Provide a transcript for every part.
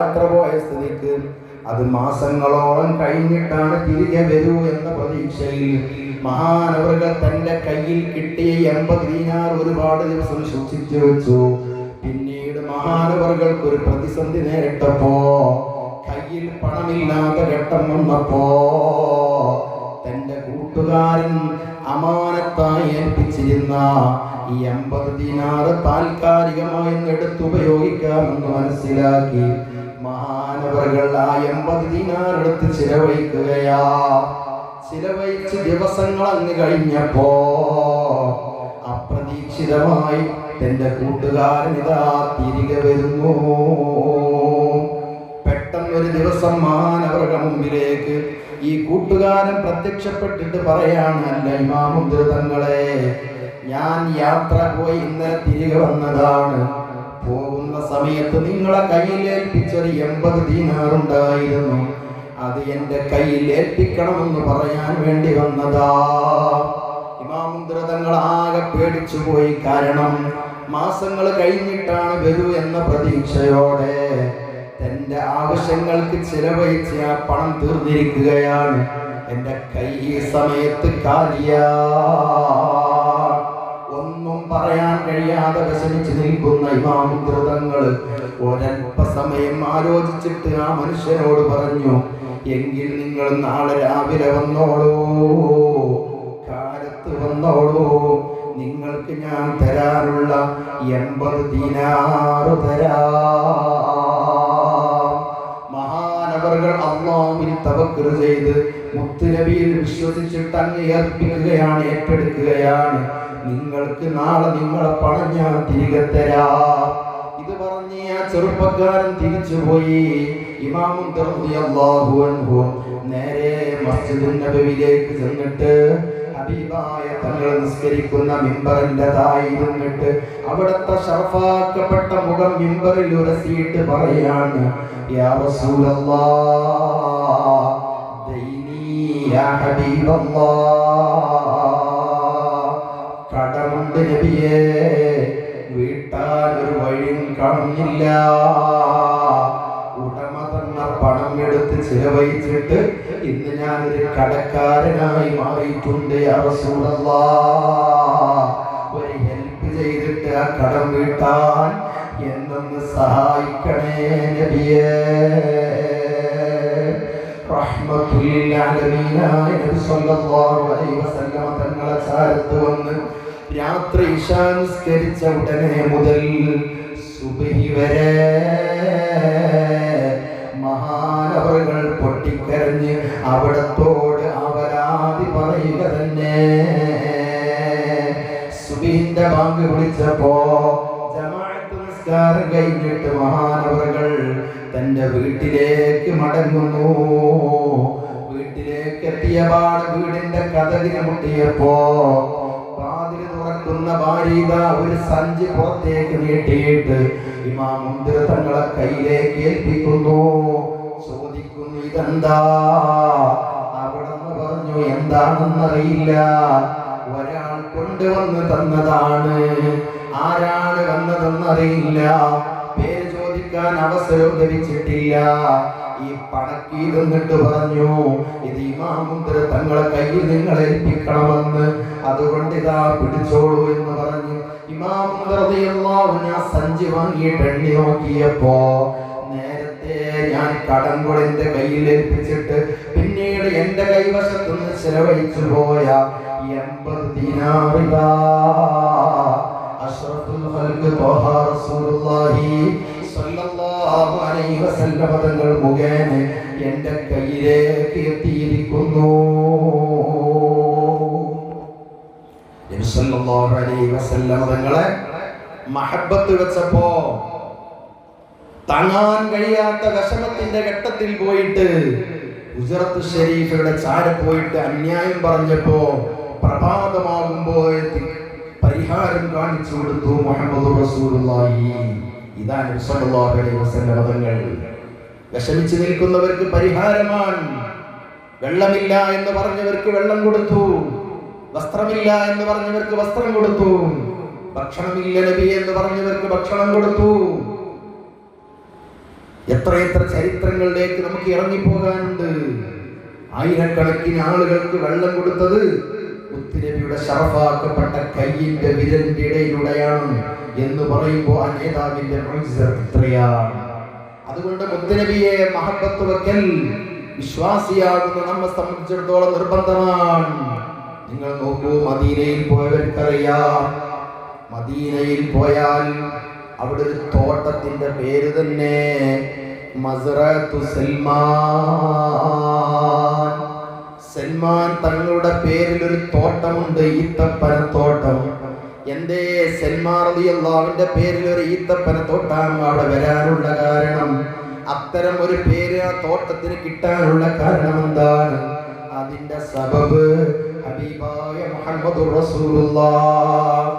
യാത്ര പോയ സ്ഥിതിക്ക് അത് മാസങ്ങളോളം കഴിഞ്ഞിട്ടാണ് തിരികെ വരൂ എന്ന പ്രതീക്ഷയിൽ മഹാനവറുകൾ തന്റെ കയ്യിൽ കിട്ടിയ 80 ദീനാർ ഒരുപാട് ദിവസം സൂക്ഷിച്ചു വെച്ചു. പിന്നീട് മഹാനവറുകൾക്ക് ഒരു പ്രതിസന്ധി നേരിട്ടപ്പോ, കയ്യിൽ പണമില്ലാത്ത ഘട്ടം വന്നപ്പോ, തന്റെ കൂട്ടുകാരൻ അമാനത്തായി ഏൽപ്പിച്ചിരുന്ന ഈ 80 ദീനാർ താൽക്കാലികമായി എടുത്തുപയോഗിക്കാമെന്ന് മനസ്സിലാക്കി മഹാനവറുകൾ ആ 80 ദീനാർ എടുത്ത് ചിലവഴിക്കുകയാ. ചിലവഴിച്ച് ദിവസങ്ങൾ അങ്ങ് കഴിഞ്ഞപ്പോ അപ്രതീക്ഷിതമായി തന്റെ കൂട്ടുകാരൻ ഇതാ തിരികെ വരുന്നു. പെട്ടെന്നൊരു ദിവസം മഹാനവറുടെ മുമ്പിലേക്ക് ഈ കൂട്ടുകാരൻ പ്രത്യക്ഷപ്പെട്ടിട്ട് പറയാണ്, അല്ല ഇമാമുദ്ദീൻ തങ്ങളെ, ഞാൻ യാത്ര പോയി ഇന്നലെ തിരികെ വന്നതാണ്. പോകുന്ന സമയത്ത് നിങ്ങളെ കയ്യിൽ ഏൽപ്പിച്ചൊരു 80 ദീനാർ ഉണ്ടായിരുന്നു. അത് എന്റെ കയ്യിൽ ഏൽപ്പിക്കണമെന്ന് പറയാൻ വേണ്ടി വന്നതാ. ഇമാമുദ്ദീൻ തങ്ങൾ ആകെ പേടിച്ചു പോയി. കാരണം മാസങ്ങൾ കഴിഞ്ഞിട്ടാണ് വരൂ എന്ന പ്രതീക്ഷയോടെ തന്റെ ആവശ്യങ്ങൾക്ക് ചിലവഴിച്ച് ആ പണം തീർന്നിരിക്കുകയാണ്. എന്റെ കൈ ഈ സമയത്ത് കാലിയാ. ഒന്നും പറയാൻ കഴിയാതെ വിഷമിച്ച് നിൽക്കുന്ന ഇമാമുദ്ദീൻ തങ്ങൾ ഒരല്പസമയം ആലോചിച്ചിട്ട് ആ മനുഷ്യനോട് പറഞ്ഞു, എങ്കിൽ നിങ്ങൾ നാളെ രാവിലെ വന്നോളൂ, കാലത്ത് വന്നോളൂ, നിങ്ങൾക്ക് ഞാൻ തരാനുള്ള 80 ദീനാർ തരാം. മഹാനവറുകൾ അല്ലാഹുവിൽ തവക്കുൽ ചെയ്ത് മുത്തുനബിയിൽ വിശ്വസിച്ചിട്ട് അങ്ങ് ഏൽപ്പിക്കുകയാണ്, ഏറ്റെടുക്കുകയാണ്. നിങ്ങൾക്ക് നാളെ നിങ്ങളെ പണം ഞാൻ തിരികെ തരാം. ഇത് പറഞ്ഞ് ആ ചെറുപ്പക്കാരൻ തിരിച്ചുപോയി. ഇമാമുദ്ദീൻ റളിയല്ലാഹു അൻഹു നേരെ മസ്ജിദുൻ നബവിയിലേക്ക് ചെന്നിട്ട് ഹബീബായ തങ്ങൾ നിസ്കരിക്കുന്ന മിമ്പറിന്റെ തായിരുന്നിട്ട് അവിടുത്തെ ശറഫാക്കപ്പെട്ട മുഖം മിമ്പറിൽ ഉരസിയിട്ട് പറയാണ്, യാ റസൂലല്ലാഹ് ദൈനി യാ ഹബീബല്ലാഹ്, കടമുണ്ട് നബിയേ, വീട്ടാൻ ഒരു വഴിയും കാണുന്നില്ല. ഉടമ തന്ന പണം എടുത്ത് ചിലവഴിച്ചിട്ട് ഇന്ന് ഞാനൊരു കടക്കാരനായി മാറിയിട്ടുണ്ട്. യാ റസൂലല്ലാഹ്, ഒരു ഹെൽപ്പ് ചെയ്തിട്ട് ആ കടം വീട്ടാൻ എന്നൊന്ന് സഹായിക്കണേ നബിയേ. റഹ്മത്തുൽ ലിൽ ആലമീനായ നബി സല്ലല്ലാഹു അലൈഹി വസല്ലം തങ്ങളെ ചാരത്ത് വന്ന് രാത്രി ഇശാ നിസ്കരിച്ച ഉടനെ മുതൽ സുബ്ഹി വരെ മഹാനവറുകൾ പൊട്ടിക്കരഞ്ഞ് അവിടത്തോട് അപരാധി പറയുക തന്നെ. സുബ്ഹിന്റെ ബാങ്ക് വിളിച്ചപ്പോ ജമാഅത്ത് നിസ്കാരം കഴിഞ്ഞിട്ട് മഹാനവറുകൾ തന്റെ വീട്ടിലേക്ക് മടങ്ങുന്നു. വീട്ടിലേക്ക് എത്തിയപാട് വീടിന്റെ കതകിന് മുട്ടിയപ്പോ വാതിൽ തുറക്കുന്ന ഭാര്യ ഒരു സഞ്ചി പുറത്തേക്ക് നീട്ടിയിട്ട് ഇമാമുദ്ദീൻ തങ്ങളെ കയ്യിലേക്ക് ഏൽപ്പിക്കുന്നു. ചോദിക്കുന്നു, ഇതെന്താ? അവിടെന്ന് പറഞ്ഞു, എന്താണെന്നറിയില്ല, ഒരാൾ കൊണ്ടുവന്ന് തന്നതാണ്. ആരാണ് വന്നതെന്നറിയില്ല, പേര് ചോദിക്കാൻ അവസരം ലഭിച്ചിട്ടില്ല. ഈ പണക്കി തന്നിട്ട് പറഞ്ഞു, ഇത് ഇമാമുദ്ദീൻ തങ്ങളെ കയ്യിൽ നിങ്ങൾ ഏൽപ്പിക്കണമെന്ന്, അതുകൊണ്ട് ഇതാ പിടിച്ചോളൂ എന്ന് പറഞ്ഞു. ഇമാമുദ്ദീൻ റളിയല്ലാഹു അൻഹു ആ സഞ്ചി വാങ്ങിയിട്ട് എണ്ണി നോക്കിയപ്പോ നേരത്തെ ഞാൻ കടംകൊളെന്റെ കയ്യിൽ ഏൽപ്പിച്ചിട്ട് പിന്നീട് എന്റെ കൈവശത്തു നിന്ന് ചിലവഴിച്ചു പോയ 80 ദീനാർ അഷ്റഫുൽ ഖൽഖ് ത്വഹ റസൂലുള്ളാഹി സ്വല്ലല്ലാഹു അലൈഹി വസല്ലം തങ്ങൾ മുഖേന എന്റെ കയ്യിലേക്ക് എത്തിയിരിക്കുന്നു. നബി സല്ലല്ലാഹു അലൈഹി വസല്ലം തങ്ങളെ മഹബ്ബത്ത് വെച്ചപ്പോ താങ്ങാൻ കഴിയാത്ത വിഷമത്തിന്റെ ഘട്ടത്തിൽ പോയിട്ട് ഗുജറാത്ത് ഷരീഫയുടെ ചാരെ പോയിട്ട് അന്യായം പറഞ്ഞപ്പോ പ്രഭാതമാകുമ്പോൾ പരിഹാരം കാണിച്ചു കൊടുത്തു മുഹമ്മദ് റസൂലുള്ളാഹി. ഇതാണ് നബി സല്ലല്ലാഹു അലൈഹി വസല്ലം തങ്ങൾ. വിഷമിച്ച് നിൽക്കുന്നവർക്ക് പരിഹാരമാണ്. വെള്ളമില്ല എന്ന് പറഞ്ഞവർക്ക് വെള്ളം കൊടുത്തു, വസ്ത്രമില്ല എന്ന് പറഞ്ഞവർക്ക് വസ്ത്രം കൊടുത്തു, ഭക്ഷണമില്ല നബി എന്ന് പറഞ്ഞവർക്ക് ഭക്ഷണം കൊടുത്തു. എത്രയെത്ര ചരിത്രങ്ങളിലേക്ക് നമുക്ക് ഇറങ്ങിപ്പോകാനുണ്ട്. ആയിരക്കണക്കിന് ആളുകൾക്ക് വെള്ളം കൊടുത്തത് മുത്തുനബിയുടെ ശറഫാക്കപ്പെട്ട കയ്യിന്റെ വിരലിന്റെ ഇടയിലൂടെയാണ് എന്ന് പറയുമ്പോൾ ആ നേതാവിന്റെ എത്രയാണ്. അതുകൊണ്ട് മുത്തുനബിയെ മഹബത്ത് വയ്ക്കൽ വിശ്വാസിയാകുന്ന നമ്മെ സംബന്ധിച്ചിടത്തോളം നിർബന്ധമാണ്. നിങ്ങൾ നോക്കൂ, മദീനയിൽ പോയവർക്കറിയാം, മദീനയിൽ പോയാൽ അവിടെ ഒരു തോട്ടത്തിന്റെ പേര് തന്നെ മസ്റഅത്തു സൽമാൻ. സൽമാൻ തങ്ങളുടെ പേരിൽ ഒരു തോട്ടമുണ്ട്, ഈത്തപ്പനത്തോട്ടം. എന്തേ സൽമാൻ റളിയല്ലാഹുവിന്റെ പേരിൽ ഒരു ഈത്തപ്പനത്തോട്ടം അവിടെ വരാനുള്ള കാരണം? അത്തരം ഒരു പേര് ആ തോട്ടത്തിന് കിട്ടാനുള്ള കാരണം എന്താണ്? അതിന്റെ സബബ് ഹബീബായ മുഹമ്മദുർ റസൂലുള്ളാഹ്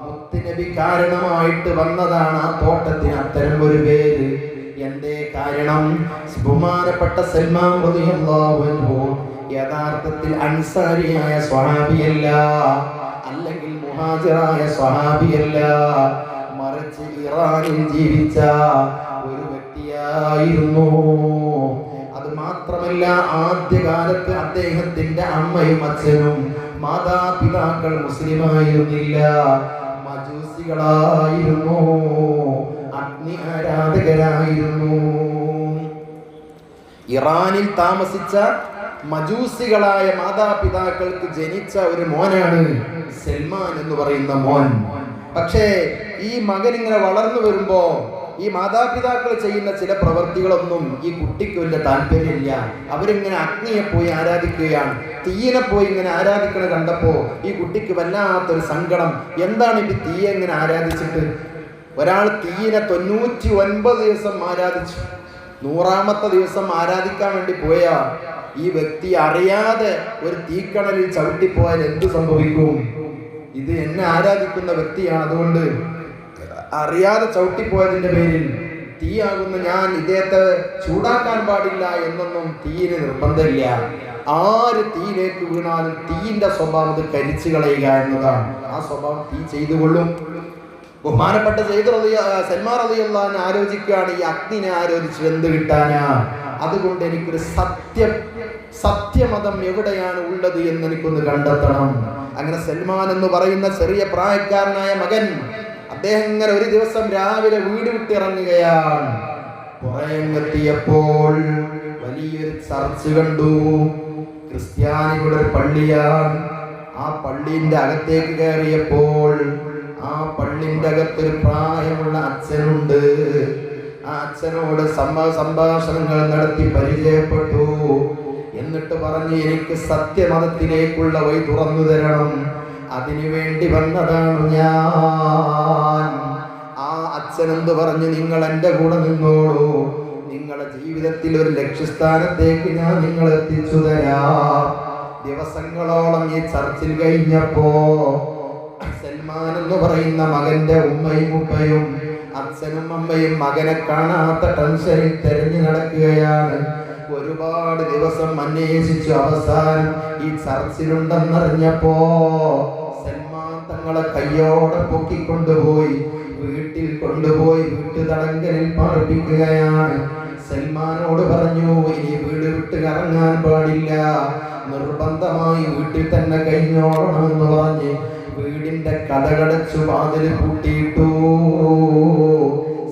മുത്തുനബി കാരണമായിട്ട് വന്നതാണ് ആ തോട്ടത്തിന് അത്തരം ഒരു പേര്. എന്തേ കാരണം? ബഹുമാനപ്പെട്ട സൽമാൻ റളിയല്ലാഹു അൻഹു യഥാർത്ഥത്തിൽ അൻസാരിയായ സ്വഹാബിയല്ല, അല്ലെങ്കിൽ മുഹാജിറായ സ്വഹാബിയല്ല, മറിച്ച് ഇറാനിൽ ജീവിച്ച ഒരു വ്യക്തിയായിരുന്നു. അത് മാത്രമല്ല, ആദ്യകാലത്ത് അദ്ദേഹത്തിന്റെ അമ്മയും അച്ഛനും മാതാപിതാക്കൾ മുസ്ലിമായിരുന്നില്ല, മജൂസികളായിരുന്നു, അഗ്നി ആരാധകരായിരുന്നു. ഇറാനിൽ താമസിച്ച മജൂസികളായ മാതാപിതാക്കൾക്ക് ജനിച്ച ഒരു മോനാണ് സൽമാൻ എന്ന് പറയുന്ന മോൻ. പക്ഷേ ഈ മകൻ ഇങ്ങനെ വളർന്നു വരുമ്പോ ഈ മാതാപിതാക്കൾ ചെയ്യുന്ന ചില പ്രവൃത്തികളൊന്നും ഈ കുട്ടിക്ക് വലിയ താല്പര്യമില്ല. അവരിങ്ങനെ അഗ്നിയെ പോയി ആരാധിക്കുകയാണ്, തീയനെ പോയി ഇങ്ങനെ ആരാധിക്കണ കണ്ടപ്പോ ഈ കുട്ടിക്ക് വല്ലാത്തൊരു സങ്കടം. എന്താണ് ഈ തീയെ ഇങ്ങനെ ആരാധിച്ചിട്ട്? ഒരാൾ തീയനെ 99 ദിവസം ആരാധിച്ചു, 100ാമത്തെ ദിവസം ആരാധിക്കാൻ വേണ്ടി പോയ ഈ വ്യക്തി അറിയാതെ ഒരു തീക്കണലിൽ ചവിട്ടിപ്പോയാൽ എന്ത് സംഭവിക്കും? ഇത് എന്നെ ആരാധിക്കുന്ന വ്യക്തിയാണ്, അതുകൊണ്ട് അറിയാതെ ചവിട്ടിപ്പോയതിന്റെ പേരിൽ തീയാകുന്ന ഞാൻ ഇദ്ദേഹത്തെ ചൂടാക്കാൻ പാടില്ല എന്നൊന്നും തീയിന് നിർബന്ധമില്ല. ആര് തീയിലേക്ക് വീണാലും തീയിന്റെ സ്വഭാവം ഇത് കരിച്ചു കളയുക എന്നതാണ്. ആ സ്വഭാവം തീ ചെയ്തുകൊള്ളും. ബഹുമാനപ്പെട്ട സൽമാൻ റളിയല്ലാഹു അൻഹു ആലോചിക്കുകയാണ്, ഈ അഗ്നിനെ ആലോചിച്ച് എന്ത് കിട്ടാനാ? അതുകൊണ്ട് എനിക്കൊരു സത്യമതം എവിടെയാണ് ഉള്ളത് എന്ന് എനിക്കൊന്ന് കണ്ടെത്തണം. അങ്ങനെ സൽമാൻ എന്ന് പറയുന്ന ചെറിയ പ്രായക്കാരനായ മകൻ, അദ്ദേഹം ഇങ്ങനെ ഒരു ദിവസം രാവിലെ വീട് വിട്ടിറങ്ങുകയാണ്. പുറയെത്തിയപ്പോൾ വലിയൊരു ചർച്ച് കണ്ടു. ക്രിസ്ത്യാനികളുടെ ഒരു പള്ളിയാണ്. ആ പള്ളിന്റെ അകത്തേക്ക് കയറിയപ്പോൾ ആ പള്ളിന്റെ അകത്തൊരു പ്രായമുള്ള അച്ഛനുണ്ട്. ആ അച്ഛനോട് സംഭാഷണങ്ങൾ നടത്തി പരിചയപ്പെട്ടു. എന്നിട്ട് പറഞ്ഞു, എനിക്ക് സത്യമതത്തിലേക്കുള്ള വഴി തുറന്നു തരണം, അതിനുവേണ്ടി വന്നതാണ് ഞാൻ. ആ അച്ഛൻ എന്ത് പറഞ്ഞു? നിങ്ങൾ എൻ്റെ കൂടെ നിന്നോളൂ, നിങ്ങളുടെ ജീവിതത്തിൽ ഒരു ലക്ഷ്യസ്ഥാനത്തേക്ക് ഞാൻ നിങ്ങളെ എത്തിച്ചു തരാം. ദിവസങ്ങളോളം ഈ ചർച്ചിൽ കഴിഞ്ഞപ്പോ സൽമാൻ എന്ന് പറയുന്ന മകന്റെ ഉമ്മയും ഉപ്പയും അച്ഛനും അമ്മയും മകനെ കാണാത്ത ടെൻഷനിൽ തെരഞ്ഞു നടക്കുകയാണ്. ഒരുപാട് ദിവസം അന്വേഷിച്ചു അവസാനം ഈ ചർച്ചിലുണ്ടെന്നറിഞ്ഞപ്പോ സൽമാൻ തങ്ങളെ കയ്യോടെ പൊക്കിക്കൊണ്ടുപോയി വീട്ടിൽ കൊണ്ടുപോയി വീട്ടുതടങ്കലിൽ പാർപ്പിക്കുകയാണ്. സൽമാനോട് പറഞ്ഞു, ഇനി വീട് വിട്ട് ഇറങ്ങാൻ പാടില്ല, നിർബന്ധമായി വീട്ടിൽ തന്നെ കഴിഞ്ഞോളണമെന്ന് പറഞ്ഞ് വീടിന്റെ കതകടച്ചു വാതിൽ പൂട്ടിയിട്ടു.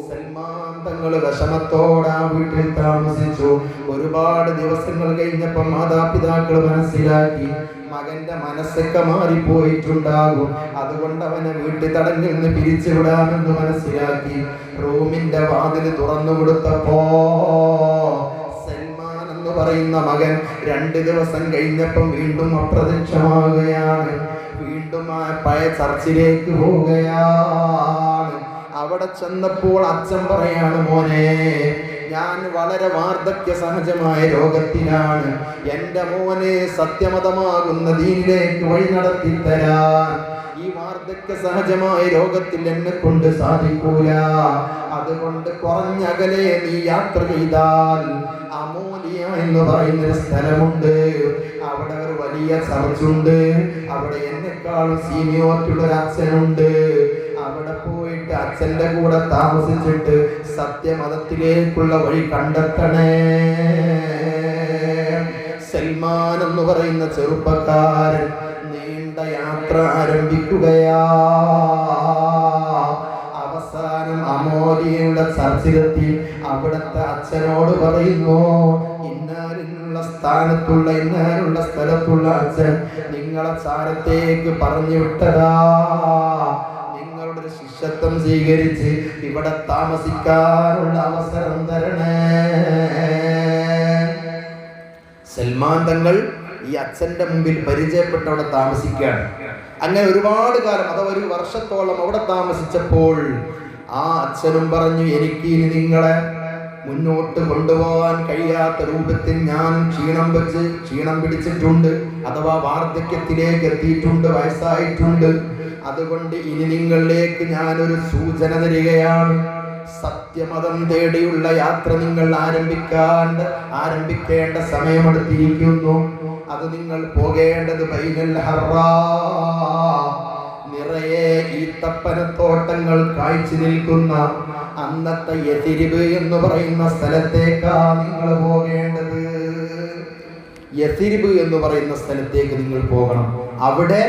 സൽമാൻ തങ്ങൾ വിഷമത്തോടെ ആ വീട്ടിൽ താമസിച്ചു. ഒരുപാട് ദിവസങ്ങൾ കഴിഞ്ഞപ്പോൾ മാതാപിതാക്കൾ മനസ്സിലാക്കി മകന്റെ മനസ്സൊക്കെ മാറിപ്പോയിട്ടുണ്ടാകും, അതുകൊണ്ട് അവനെ വീട്ടിൽ തടങ്കിൽ നിന്ന് പിരിച്ചുവിടാമെന്ന് മനസ്സിലാക്കി റൂമിന്റെ വാതിൽ തുറന്നു കൊടുത്തപ്പോ സൽമാൻ എന്ന് പറയുന്ന മകൻ 2 ദിവസം കഴിഞ്ഞപ്പം വീണ്ടും അപ്രത്യക്ഷമാവുകയാണ്. വീണ്ടും ആ പഴയ ചർച്ചിലേക്ക് പോവുകയാണ്. അവിടെ ചെന്നപ്പോൾ അച്ഛൻ പറയാണ്, മോനെ, ഞാൻ വളരെ വാർദ്ധക്യ സഹജമായ രോഗത്തിലാണ്, എൻ്റെ മോനെ സത്യമതമാകുന്ന ദീനിലേക്ക് വഴി നടത്തി തരാൻ, ഈ വാർദ്ധക്യ സഹജമായ രോഗത്തിൽ എന്നെ കൊണ്ട് സാധിക്കൂല, അതുകൊണ്ട് കുറഞ്ഞകലെ നീ യാത്ര ചെയ്താൽ അമോലിയ എന്ന് പറയുന്നൊരു സ്ഥലമുണ്ട്, അവിടെ ഒരു വലിയ ചർച്ചുണ്ട്, അവിടെ എന്നെക്കാളും സീനിയോറിറ്റിയുള്ള ഒരു അച്ഛനുണ്ട്, അവിടെ പോയിട്ട് അച്ഛന്റെ കൂടെ താമസിച്ചിട്ട് സത്യമതത്തിലേക്കുള്ള വഴി കണ്ടെത്തണേ. സൽമാൻ എന്ന് പറയുന്ന ചെറുപ്പക്കാരൻ നീണ്ട യാത്ര ആരംഭിക്കുകയാ. അവസാനം അമോലിയയുടെ ചർച്ചിലെത്തി അവിടുത്തെ അച്ഛനോട് പറയുന്നു, ഇന്നാലുള്ള സ്ഥാനത്തുള്ള ഇന്നാലുള്ള സ്ഥലത്തുള്ള അച്ഛൻ നിങ്ങളെ ചാരത്തേക്ക് പറഞ്ഞു വിട്ടതാ, നിങ്ങളുടെ ഒരു ശിഷ്യത്വം സ്വീകരിച്ച് ഇവിടെ താമസിക്കാനുള്ള അവസരം തരണേ. സൽമാൻ തങ്ങൾ ഈ അച്ഛന്റെ മുമ്പിൽ പരിചയപ്പെട്ട് അവിടെ താമസിക്കുകയാണ്. അങ്ങനെ ഒരുപാട് കാലം, അഥവാ ഒരു വർഷത്തോളം അവിടെ താമസിച്ചപ്പോൾ ആ അച്ഛനും പറഞ്ഞു, എനിക്ക് ഇനി നിങ്ങളെ മുന്നോട്ട് കൊണ്ടുപോകാൻ കഴിയാത്ത രൂപത്തിൽ ഞാൻ ക്ഷീണം പിടിച്ചിട്ടുണ്ട്, അഥവാ വാർദ്ധക്യത്തിലേക്ക് എത്തിയിട്ടുണ്ട്, വയസ്സായിട്ടുണ്ട്. അതുകൊണ്ട് ഇനി നിങ്ങളിലേക്ക് ഞാനൊരു സൂചന തരികയാണ്. സത്യമതം തേടിയുള്ള യാത്ര നിങ്ങൾ ആരംഭിക്കേണ്ട സമയമെടുത്തിരിക്കുന്നു. അത് നിങ്ങൾ പോകേണ്ടത് ബൈനൽ ഹറാ, നിറയെ ഈത്തപ്പനത്തോട്ടങ്ങൾ കാഴ്ച നിൽക്കുന്ന അന്നത്തെ യഥിരിബ് എന്ന് പറയുന്ന സ്ഥലത്തേക്കാ നിങ്ങൾ പോകേണ്ടത്. യഥിരിബ് എന്ന് പറയുന്ന സ്ഥലത്തേക്ക് നിങ്ങൾ പോകണം. അവിടെ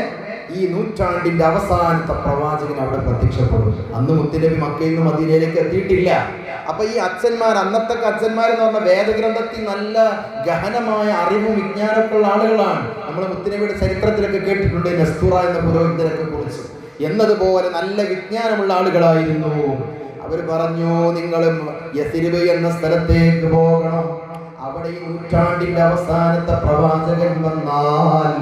ഈ നൂറ്റാണ്ടിന്റെ അവസാനത്തെ പ്രവാചകൻ അവിടെ പ്രത്യക്ഷപ്പെടും. അന്ന് മുത്തുനബി മക്കയിൽ നിന്ന് മദീനയിലേക്ക് എത്തിയിട്ടില്ല. അപ്പൊ ഈ അച്ഛന്മാർ, അന്നത്തെ അച്ഛന്മാരെന്ന് പറഞ്ഞ വേദഗ്രന്ഥത്തിൽ നല്ല ഗഹനമായ അറിവും വിജ്ഞാനമൊക്കെ ഉള്ള ആളുകളാണ്. നമ്മൾ മുത്തുനബിയുടെ ചരിത്രത്തിലൊക്കെ കേട്ടിട്ടുണ്ട് നസ്തുറ എന്ന പുരോഹിതരൊക്കെ കുറിച്ച്. എന്നതുപോലെ നല്ല വിജ്ഞാനമുള്ള ആളുകളായിരുന്നു. അവർ പറഞ്ഞു, നിങ്ങളും യഥിരിബ് എന്ന സ്ഥലത്തേക്ക് പോകണം. അവിടെ ഈ നൂറ്റാണ്ടിന്റെ അവസാനത്തെ പ്രവാചകൻ വന്നാൽ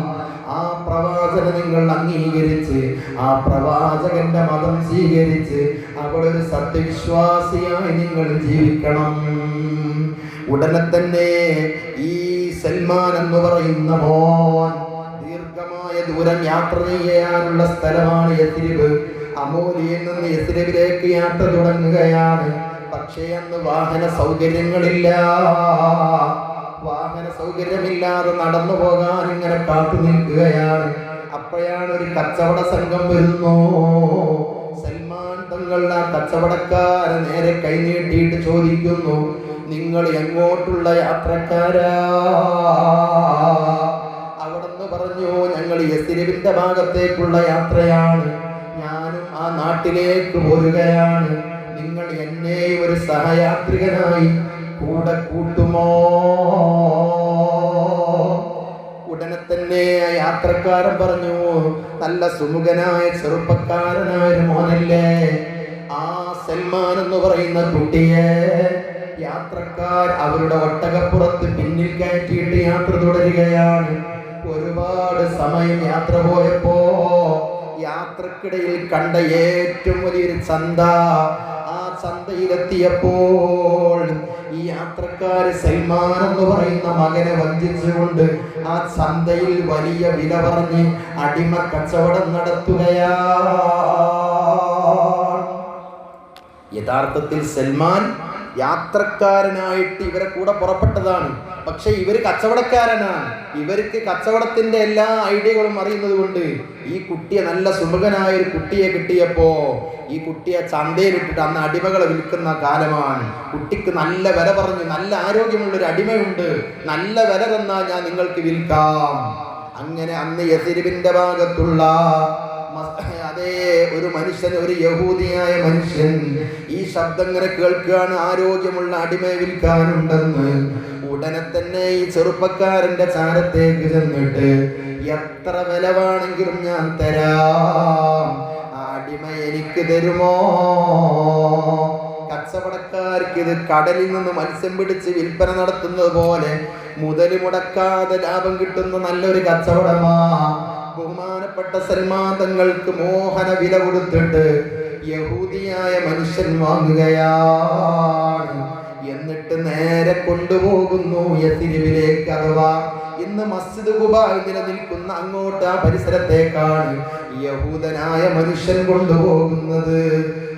ആ പ്രവാചകനെ നിങ്ങൾ അംഗീകരിച്ച് ആ പ്രവാചകന്റെ മതം സ്വീകരിച്ച് അവിടെ ഒരു സത്യവിശ്വാസിയായി നിങ്ങൾ ജീവിക്കണം. ഉടനെ തന്നെ ഈ സൽമാൻ എന്ന് പറയുന്ന മോൻ ദീർഘമായ ദൂരം യാത്ര ചെയ്യാനുള്ള സ്ഥലമാണ് യഥിരിബ്. അമോലിയിൽ നിന്ന് യഥിരിബിലേക്ക് യാത്ര തുടങ്ങുകയാണ്. പക്ഷേ അന്ന് വാഹന സൗകര്യമില്ലാതെ നടന്നു പോകാൻ ഇങ്ങനെ കാത്തു നിൽക്കുകയാണ്. അപ്പോഴാണ് ഒരു കച്ചവട സംഘം വരുന്നു. സൽമാൻ തങ്ങൾ ആ കച്ചവടക്കാരെ നേരെ കൈനീട്ടിയിട്ട് ചോദിക്കുന്നു, നിങ്ങൾ എങ്ങോട്ടുള്ള യാത്രക്കാരാ? അവിടെന്ന് പറഞ്ഞു, ഞങ്ങൾ യസ്രിബിന്റെ ഭാഗത്തേക്കുള്ള യാത്രയാണ്, ഞാനും ആ നാട്ടിലേക്ക് പോരുകയാണ്, നിങ്ങൾ എന്നെ ഒരു സഹയാത്രികനായി കൂടെ കൂട്ടുമോ? ഉടനെ തന്നെ ആ യാത്രക്കാരൻ പറഞ്ഞു, നല്ല സുമുഖനായ ചെറുപ്പക്കാരനായ മോനല്ലേ? ആ സൽമാൻ എന്ന് പറയുന്ന കുട്ടിയെ യാത്രക്കാർ അവരുടെ ഒട്ടകപ്പുറത്ത് പിന്നിൽ കയറ്റിയിട്ട് യാത്ര തുടരുകയാണ്. ഒരുപാട് സമയം യാത്ര പോയപ്പോ യാത്രക്കിടയിൽ കണ്ട ഏറ്റവും വലിയൊരു ചന്ത, ആ ചന്തയിലെത്തിയപ്പോൾ ഈ യാത്രക്കാര് സൽമാൻ എന്ന് പറയുന്ന മകനെ വഞ്ചിച്ചുകൊണ്ട് ആ ചന്തയിൽ വലിയ വില പറഞ്ഞ് അടിമ കച്ചവടം നടത്തുകയാ. യഥാർത്ഥത്തിൽ സൽമാൻ യാത്രക്കാരനായിട്ട് ഇവരെ കൂടെ പുറപ്പെട്ടതാണ്. പക്ഷെ ഇവര് കച്ചവടക്കാരനാണ്. ഇവർക്ക് കച്ചവടത്തിന്റെ എല്ലാ ഐഡിയകളും അറിയുന്നത് കൊണ്ട് ഈ കുട്ടിയെ, നല്ല സുമുഖനായ ഒരു കുട്ടിയെ കിട്ടിയപ്പോ ഈ കുട്ടിയെ ചന്തയിലിട്ടിട്ട്, അന്ന് അടിമകളെ വിൽക്കുന്ന കാലമാണ്, കുട്ടിക്ക് നല്ല വില പറഞ്ഞു, നല്ല ആരോഗ്യമുള്ളൊരു അടിമയുണ്ട്, നല്ല വില തന്നാൽ ഞാൻ നിങ്ങൾക്ക് വിൽക്കാം. അങ്ങനെ അന്ന് യസ്രിബിന്റെ ഭാഗത്തുള്ള അതേ ഒരു മനുഷ്യൻ, ഒരു യഹൂദിയായ മനുഷ്യൻ ഈ ശബ്ദം ഇങ്ങനെ കേൾക്കുകയാണ്, ആരോഗ്യമുള്ള അടിമയെ വിൽക്കാനുണ്ടെന്ന്. ഉടനെ തന്നെ ഈ ചെറുപ്പക്കാരന്റെ ചാരത്തേക്ക് ചെന്നിട്ട്, എത്ര വില വേണമെങ്കിലും ഞാൻ തരാം, ആ അടിമ എനിക്ക് തരുമോ? കച്ചവടക്കാർക്ക് ഇത് കടലിൽ നിന്ന് മത്സ്യം പിടിച്ച് വിൽപ്പന നടത്തുന്നത് പോലെ മുതൽ മുടക്കാതെ ലാഭം കിട്ടുന്ന നല്ലൊരു കച്ചവടമാ. ബഹുമാനപ്പെട്ട സൽമാൻ തങ്ങൾക്ക് മോഹന വില കൊടുത്തിട്ട് യഹൂദിയായ മനുഷ്യൻ വാങ്ങുകയാണ്. എന്നിട്ട് എന്നിട്ട് നേരെ കൊണ്ടുപോകുന്നു യസ്രിബിലേക്ക്, അഥവാ ഇന്ന് മസ്ജിദ് ഖുബാ നിലനിൽക്കുന്ന അങ്ങോട്ട് ആ പരിസരത്തേക്കാണ് യഹൂദനായ മനുഷ്യൻ കൊണ്ടുപോകുന്നത്.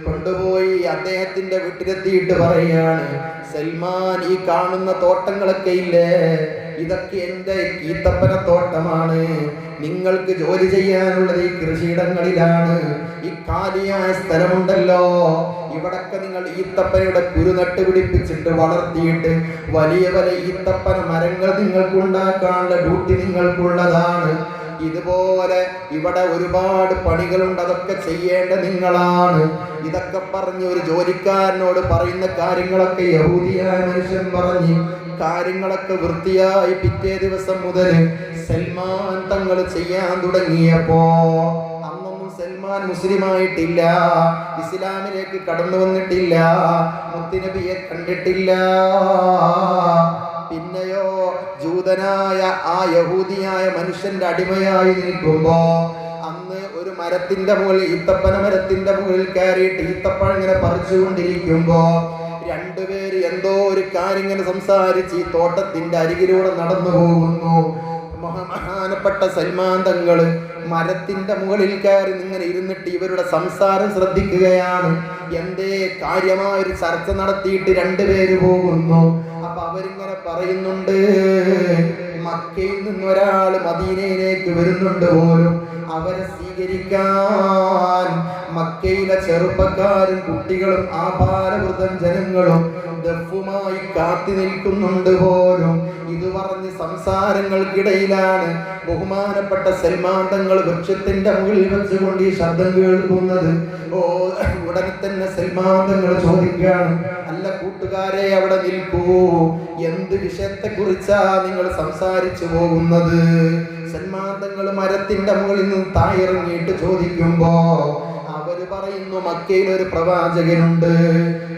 കൊണ്ടുപോയി അദ്ദേഹത്തിന്റെ വീട്ടിലെത്തിയിട്ട് പറയാണ്, സൽമാൻ, ഈ കാണുന്ന തോട്ടങ്ങളൊക്കെ ഇല്ലേ, ഇതൊക്കെ എൻ്റെ ഈത്തപ്പന തോട്ടമാണ്. നിങ്ങൾക്ക് ജോലി ചെയ്യാനുള്ളത് ഈ കൃഷിയിടങ്ങളിലാണ്. ഈ കാലിയായ സ്ഥലമുണ്ടല്ലോ, ഇവിടൊക്കെ നിങ്ങൾ ഈത്തപ്പനയുടെ കുരു നട്ടുപിടിപ്പിച്ചിട്ട് വളർത്തിയിട്ട് വലിയ വലിയ ഈത്തപ്പന മരങ്ങൾ നിങ്ങൾക്ക് ഉണ്ടാക്കാനുള്ള ഡ്യൂട്ടി നിങ്ങൾക്കുള്ളതാണ്. ഇതുപോലെ ഇവിടെ ഒരുപാട് പണികളുണ്ട്, അതൊക്കെ ചെയ്യേണ്ട നിങ്ങളാണ്. ഇതൊക്കെ പറഞ്ഞ് ഒരു ജോലിക്കാരനോട് പറയുന്ന കാര്യങ്ങളൊക്കെ യഹൂദിയായ മനുഷ്യൻ പറഞ്ഞ് കാര്യങ്ങളൊക്കെ വൃത്തിയായി പിറ്റേ ദിവസം മുതൽ സൽമാൻ തങ്ങൾ ചെയ്യാൻ തുടങ്ങിയപ്പോ, അന്നൊന്നും സൽമാൻ മുസ്ലിമായിട്ടില്ല, ഇസ്ലാമിലേക്ക് കടന്നു വന്നിട്ടില്ല, മുത്തുനബിയെ കണ്ടിട്ടില്ല. പിന്നെയോ ജൂതനായ ആ യഹൂദിയായ മനുഷ്യന്റെ അടിമയായി നിൽക്കുമ്പോ അന്ന് ഒരു മരത്തിന്റെ മുകളിൽ, ഈത്തപ്പന മരത്തിന്റെ മുകളിൽ കയറിയിട്ട് ഈത്തപ്പഴം ഇങ്ങനെ പറിച്ചുകൊണ്ടിരിക്കുമ്പോ രണ്ടുപേര് എന്തോ ഒരു കാര്യം ഇങ്ങനെ സംസാരിച്ച് ഈ തോട്ടത്തിന്റെ അരികിലൂടെ നടന്നു പോകുന്നു. മഹാനപ്പെട്ട സൽമാൻ തങ്ങള് മരത്തിന്റെ മുകളിൽ കയറി ഇങ്ങനെ ഇരുന്നിട്ട് ഇവരുടെ സംസാരം ശ്രദ്ധിക്കുകയാണ്. എന്തേ കാര്യമായ ഒരു ചർച്ച നടത്തിയിട്ട് രണ്ടുപേര് പോകുന്നു. അപ്പൊ അവരിങ്ങനെ പറയുന്നുണ്ട്, മക്കയിൽ നിന്ന് ഒരാൾ മദീനയിലേക്ക് വരുന്നുണ്ട് പോലും, അവരെ സ്വീകരിക്കാൻ മക്കയിലെ ചെറുപ്പക്കാരും കുട്ടികളും ആഭാരവൃതം ജനങ്ങളും ദഫുമായി കാത്തി നിൽക്കുന്നുണ്ട് പോലും. ഇത് പറഞ്ഞ് സംസാരങ്ങൾക്കിടയിലാണ് ബഹുമാനപ്പെട്ട സൽമാൻ തങ്ങൾ വൃക്ഷത്തിന്റെ മുകളിൽ വെച്ചുകൊണ്ട് ഈ ശബ്ദം കേൾക്കുന്നത്. ഉടനെ തന്നെ സൽമാൻ തങ്ങൾ ചോദിക്കുകയാണ്, അല്ല കൂട്ടുകാരെ, അവിടെ നിൽക്കൂ, എന്ത് വിഷയത്തെ കുറിച്ചാ നിങ്ങൾ സംസാരിച്ചു പോകുന്നത്? സൽമാൻ തങ്ങൾ മരത്തിന്റെ മുകളിൽ നിന്ന് താഴിറങ്ങിയിട്ട് ചോദിക്കുമ്പോ അവര് പറയുന്നു, മക്കയിൽ ഒരു പ്രവാചകനുണ്ട്,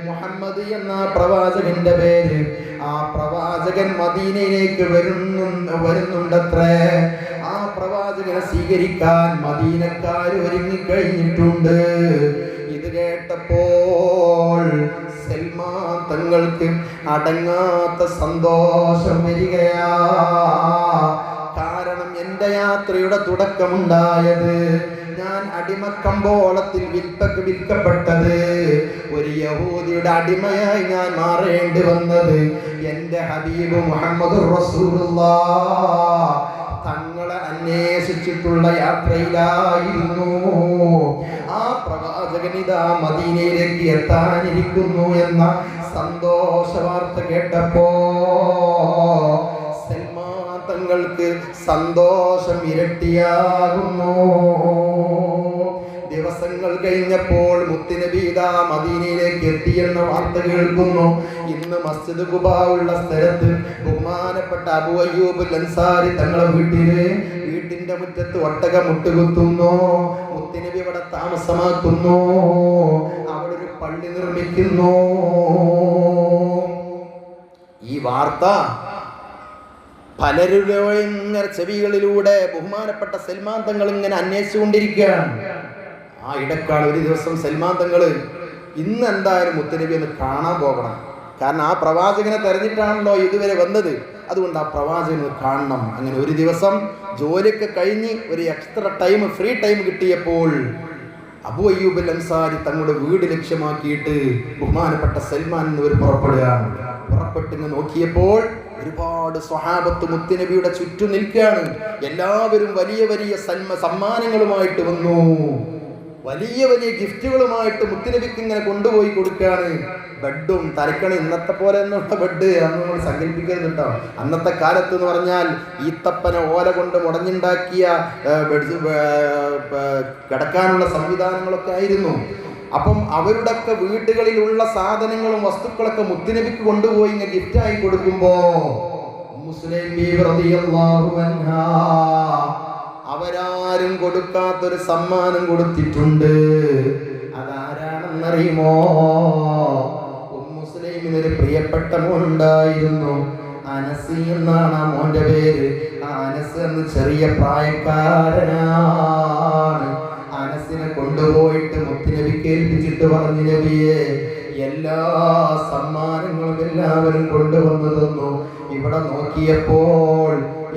മുഹമ്മദ് എന്ന പ്രവാചകന്റെ പേര്. ആ പ്രവാചകൻ മദീനയിലേക്ക് വരുന്നുണ്ടത്രേ. ആ പ്രവാചകനെ സ്വീകരിക്കാൻ മദീനക്കാർ ഒരുങ്ങിക്കഴിഞ്ഞിട്ടുണ്ട്. ഇത് കേട്ടപ്പോൾ സൽമാൻ തങ്ങൾക്ക് അടങ്ങാത്ത സന്തോഷം വരികയാ. കാരണം എന്റെ യാത്രയുടെ തുടക്കമുണ്ടായത്, ഞാൻ അടിമക്കമ്പോളത്തിൽ വിൽക്കപ്പെട്ടത്, ഒരു യഹൂദിയുടെ അടിമയായി ഞാൻ മാറേണ്ടി വന്നത് എന്റെ ഹബീബ് മുഹമ്മദുർ റസൂലുള്ളാഹ് തങ്ങളെ അന്വേഷിച്ചിട്ടുള്ള യാത്രയിലായിരുന്നു. ആ പ്രവാചകനിതാ മദീനയിലേക്ക് എത്താനിരിക്കുന്നു എന്ന സന്തോഷ വാർത്ത കേട്ടപ്പോ സൽമാൻ തങ്ങൾക്ക് സന്തോഷം ഇരട്ടിയാകുന്നു. ദിവസങ്ങൾ കഴിഞ്ഞപ്പോൾ മുത്തുനബി മദീനയിലേക്ക് എത്തിയെന്ന വാർത്ത കേൾക്കുന്നു. ഇന്ന് മസ്ജിദ് ഖുബാ ഉള്ള സ്ഥലത്ത് ബഹുമാനപ്പെട്ട അബൂ അയ്യൂബ് അൻസാരി തങ്ങളെ വീട്ടിന്റെ മുറ്റത്ത് ഒട്ടകം മുട്ടുകുത്തുന്നു. മുത്തുനബി അവിടെ താമസമാക്കുന്നു, അവിടെ ഒരു പള്ളി നിർമ്മിക്കുന്നു. ഈ വാർത്ത പലരുടെയും ചെവികളിലൂടെ ബഹുമാനപ്പെട്ട സൽമാൻ തങ്ങൾ ഇങ്ങനെ അന്വേഷിച്ചുകൊണ്ടിരിക്കുകയാണ്. ആ ഇടക്കാണ് ഒരു ദിവസം സൽമാൻ തങ്ങൾ, ഇന്ന് എന്തായാലും മുത്തുനബി ഒന്ന് കാണാൻ പോകണം, കാരണം ആ പ്രവാചകനെ തെരഞ്ഞിട്ടാണല്ലോ ഇതുവരെ വന്നത്, അതുകൊണ്ട് ആ പ്രവാചകനെ കാണണം. അങ്ങനെ ഒരു ദിവസം ജോലിയൊക്കെ കഴിഞ്ഞ് ഒരു എക്സ്ട്രാ ടൈം, ഫ്രീ ടൈം കിട്ടിയപ്പോൾ അബൂ അയ്യൂബ് അൻസാരി തങ്ങളുടെ വീട് ലക്ഷ്യമാക്കിയിട്ട് ബഹുമാനപ്പെട്ട സൽമാൻ എന്നിവർ പുറപ്പെടുകയാണ്. പുറപ്പെട്ടിങ്ങ് നോക്കിയപ്പോൾ ഒരുപാട് സ്വഹാബത്ത് മുത്തുനബിയുടെ ചുറ്റും നിൽക്കുകയാണ്. എല്ലാവരും വലിയ വലിയ സമ്മാനങ്ങളുമായിട്ട് വന്നു, വലിയ വലിയ ഗിഫ്റ്റുകളുമായിട്ട് മുത്തുനബിക്ക് ഇങ്ങനെ കൊണ്ടുപോയി കൊടുക്കുകയാണ്. ബെഡും തലക്കണി, ഇന്നത്തെ പോലെ എന്നുള്ള ബെഡ് അന്ന് നമ്മൾ സങ്കല്പിക്കരുത് കേട്ടോ. അന്നത്തെ കാലത്ത് എന്ന് പറഞ്ഞാൽ ഈത്തപ്പന ഓല കൊണ്ട് മുടഞ്ഞുണ്ടാക്കിയ കിടക്കാനുള്ള സംവിധാനങ്ങളൊക്കെ ആയിരുന്നു. അപ്പം അവരുടെയൊക്കെ വീടുകളിലുള്ള സാധനങ്ങളും വസ്തുക്കളൊക്കെ മുത്തുനബിക്ക് കൊണ്ടുപോയി ഇങ്ങനെ ഗിഫ്റ്റായി കൊടുക്കുമ്പോ അവരാരും കൊടുക്കാത്തൊരു സമ്മാനം കൊടുത്തിട്ടുണ്ട്. അതാരാണെന്നറിയുമോ? മുസ്ലിമിനൊരു പ്രിയപ്പെട്ട മോനുണ്ടായിരുന്നു, അനസ് എന്നാണ് ആ മോന്റെ പേര്. ആ അനസ് എന്ന് ചെറിയ പ്രായക്കാരനാണ്. അനസിനെ കൊണ്ടുപോയിട്ട് മുത്തുനബിക്ക് ഏൽപ്പിച്ചിട്ട് പറഞ്ഞു, നബിയെ എല്ലാ സമ്മാനങ്ങളും എല്ലാവരും കൊണ്ടുവന്നു തന്നു. ഇവിടെ നോക്കിയപ്പോൾ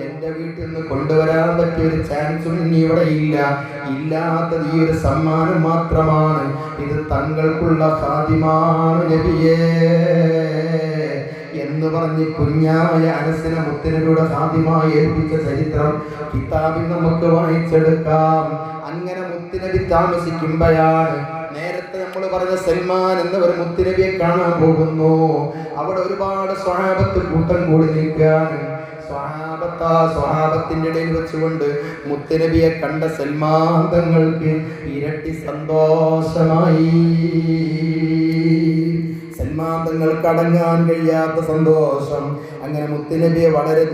എന്റെ വീട്ടിൽ നിന്ന് കൊണ്ടുവരാൻ പറ്റിയ ഒരു ചാൻസും ഇനി ഇവിടെ ഇല്ല. ഇല്ലാത്തത് ഈ ഒരു സമ്മാനം മാത്രമാണ്. ഇത് തങ്ങൾക്കുള്ള ഖാദിമാണ് നബിയേ എന്ന് പറഞ്ഞ് കുഞ്ഞായ അനസിനെ മുത്തുനബിയുടെ ഖാദിമായി ഏൽപ്പിച്ച ചരിത്രം കിതാബിൽ നമുക്ക് വായിച്ചെടുക്കാം. അങ്ങനെ മുത്തുനബി താമസിക്കുമ്പോഴാണ് നേരത്തെ നമ്മൾ പറഞ്ഞ സൽമാൻ എന്നവർ മുത്തുനബിയെ കാണാൻ പോകുന്നു. അവിടെ ഒരുപാട് സ്വഹാബത്ത് കൂട്ടം കൂടി നിൽക്കുകയാണ്. സ്വഹാബത്തിന്റെ ഇടയിൽ വെച്ചുകൊണ്ട് മുത്തുനബിയെ കണ്ട സൽമാൻ തങ്ങൾക്ക് ഇരട്ടി സന്തോഷമായി. സൽമാൻ തങ്ങൾക്ക് അടങ്ങാൻ കഴിയാത്ത സന്തോഷം. അങ്ങനെ മുത്തുനബിയെ വളരെ